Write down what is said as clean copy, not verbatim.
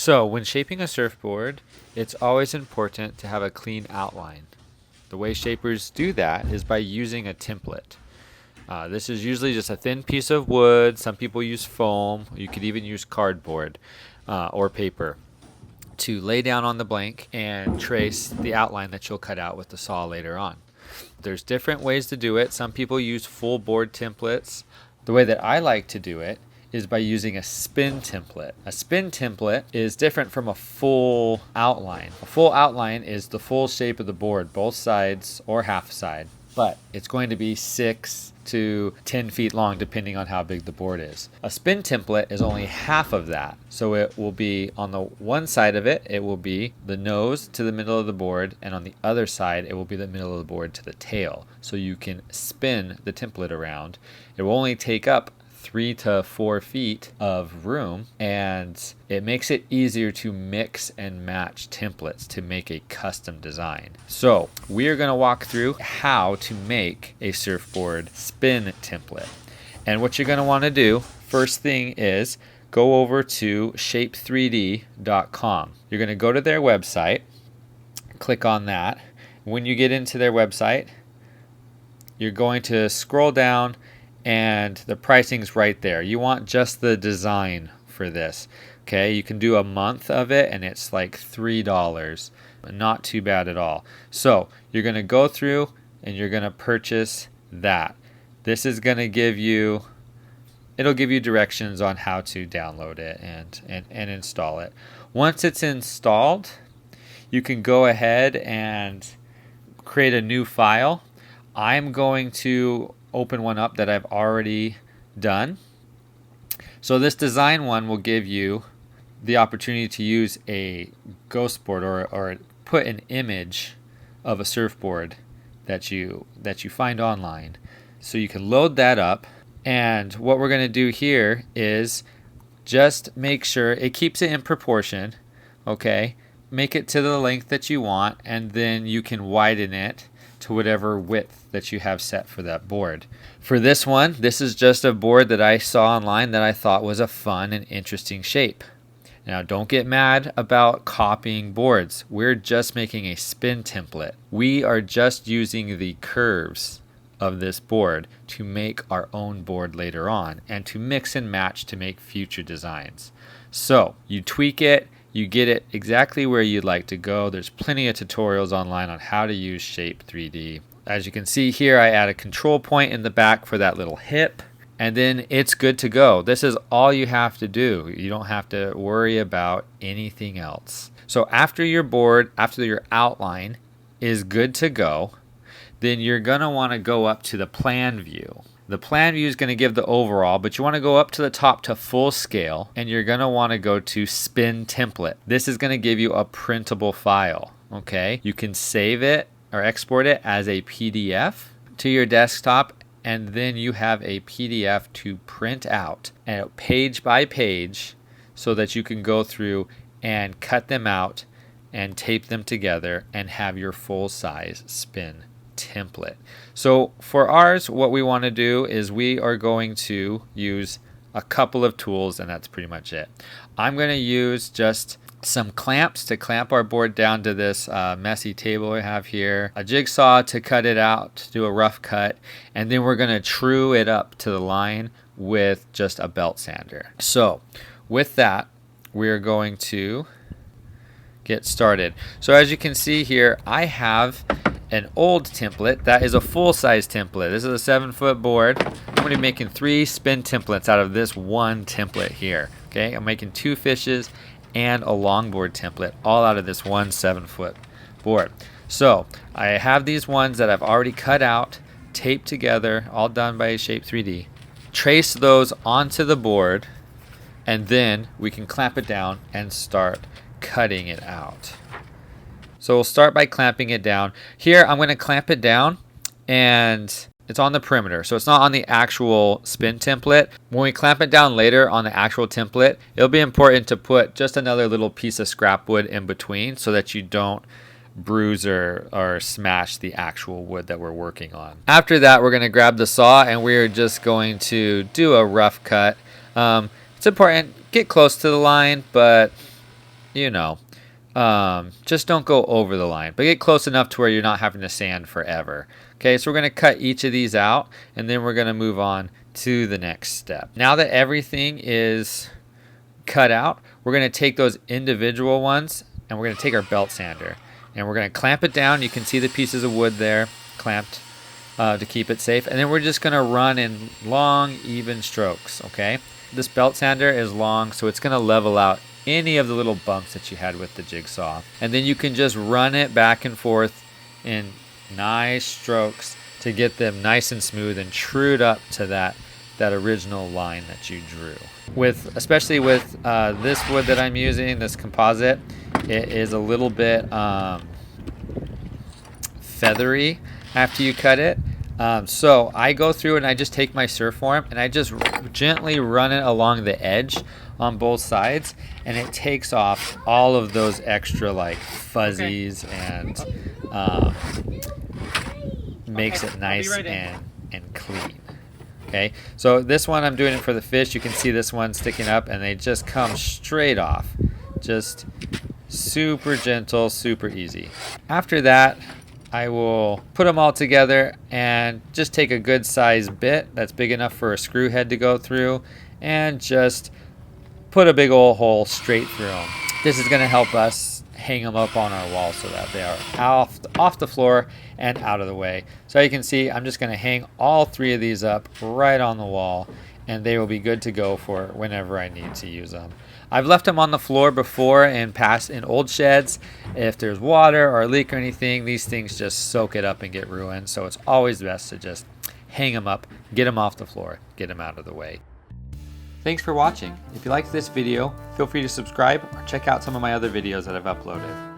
So, when shaping a surfboard, it's always important to have a clean outline. The way shapers do that is by using a template. This is usually just a thin piece of wood. Some people use foam. You could even use cardboard or paper to lay down on the blank and trace the outline that you'll cut out with the saw later on. There's different ways to do it. Some people use full board templates. The way that I like to do it is by using a spin template. A spin template is different from a full outline. A full outline is the full shape of the board, both sides or half side, but it's going to be 6 to 10 feet long depending on how big the board is. A spin template is only half of that. So it will be on the one side of it, it will be the nose to the middle of the board, and on the other side it will be the middle of the board to the tail. So you can spin the template around. It will only take up 3 to 4 feet of room, and it makes it easier to mix and match templates to make a custom design. So we're going to walk through how to make a surfboard spin template. And what you're going to want to do, first thing is go over to shape3d.com. You're going to go to their website, click on that. When you get into their website, you're going to scroll down and the pricing's right there. You want just the design for this. Okay, you can do a month of it and it's like $3. Not too bad at all. So you're going to go through and you're going to purchase that. This is going to give you, it'll give you directions on how to download it and install it. Once it's installed, you can go ahead and create a new file. I'm going to open one up that I've already done. So this design one will give you the opportunity to use a ghost board or put an image of a surfboard that you find online. So you can load that up, and what we're going to do here is just make sure it keeps it in proportion. Okay, make it to the length that you want, and then you can widen it to whatever width that you have set for that board. For this one, this is just a board that I saw online that I thought was a fun and interesting shape. Now, don't get mad about copying boards. We're just making a spin template. We are just using the curves of this board to make our own board later on and to mix and match to make future designs. So you tweak it, you get it exactly where you'd like to go. There's plenty of tutorials online on how to use Shape 3D. As you can see here, I add a control point in the back for that little hip, and then it's good to go. This is all you have to do. You don't have to worry about anything else. So after your board, after your outline is good to go, then you're going to want to go up to the plan view. The plan view is going to give the overall, but you want to go up to the top to full scale, and you're going to want to go to spin template. This is going to give you a printable file. Okay, you can save it or export it as a PDF to your desktop, and then you have a PDF to print out and page by page so that you can go through and cut them out and tape them together and have your full size spin template. So for ours, what we want to do is we are going to use a couple of tools, and that's pretty much it. I'm going to use just some clamps to clamp our board down to this messy table we have here, a jigsaw to cut it out, to do a rough cut, and then we're going to true it up to the line with just a belt sander. So with that, we're going to get started. So as you can see here, I have an old template that is a full-size template. This is a 7-foot board. I'm going to be making 3 spin templates out of this one template here. Okay, I'm making 2 fishes and a longboard template, all out of this one 7-foot board. So I have these ones that I've already cut out, taped together, all done by Shape 3D. Trace those onto the board, and then we can clamp it down and start cutting it out. So we'll start by clamping it down. Here I'm going to clamp it down, and it's on the perimeter, so it's not on the actual spin template. When we clamp it down later on the actual template, it'll be important to put just another little piece of scrap wood in between so that you don't bruise or smash the actual wood that we're working on. After that, we're going to grab the saw, and we're just going to do a rough cut. It's important, get close to the line, but you know, just don't go over the line, but get close enough to where you're not having to sand forever. Okay, so we're going to cut each of these out, and then we're going to move on to the next step. Now that everything is cut out, we're going to take those individual ones, and we're going to take our belt sander, and we're going to clamp it down. You can see the pieces of wood there clamped to keep it safe, and then we're just going to run in long, even strokes. Okay, this belt sander is long, so it's going to level out any of the little bumps that you had with the jigsaw, and then you can just run it back and forth in nice strokes to get them nice and smooth and trued up to that original line that you drew. Especially with this wood that I'm using, this composite, it is a little bit feathery after you cut it. So I go through and I just take my Surfboard and I just gently run it along the edge on both sides, and it takes off all of those extra like fuzzies and makes it nice and clean. Okay, so this one I'm doing it for the fish. You can see this one sticking up and they just come straight off. Just super gentle, super easy. After that, I will put them all together and just take a good size bit that's big enough for a screw head to go through and just put a big old hole straight through them. This is going to help us hang them up on our wall so that they are off the floor and out of the way. So you can see I'm just going to hang all three of these up right on the wall, and they will be good to go for whenever I need to use them. I've left them on the floor before in old sheds. If there's water or a leak or anything, these things just soak it up and get ruined. So it's always best to just hang them up, get them off the floor, get them out of the way. Thanks for watching. If you liked this video, feel free to subscribe or check out some of my other videos that I've uploaded.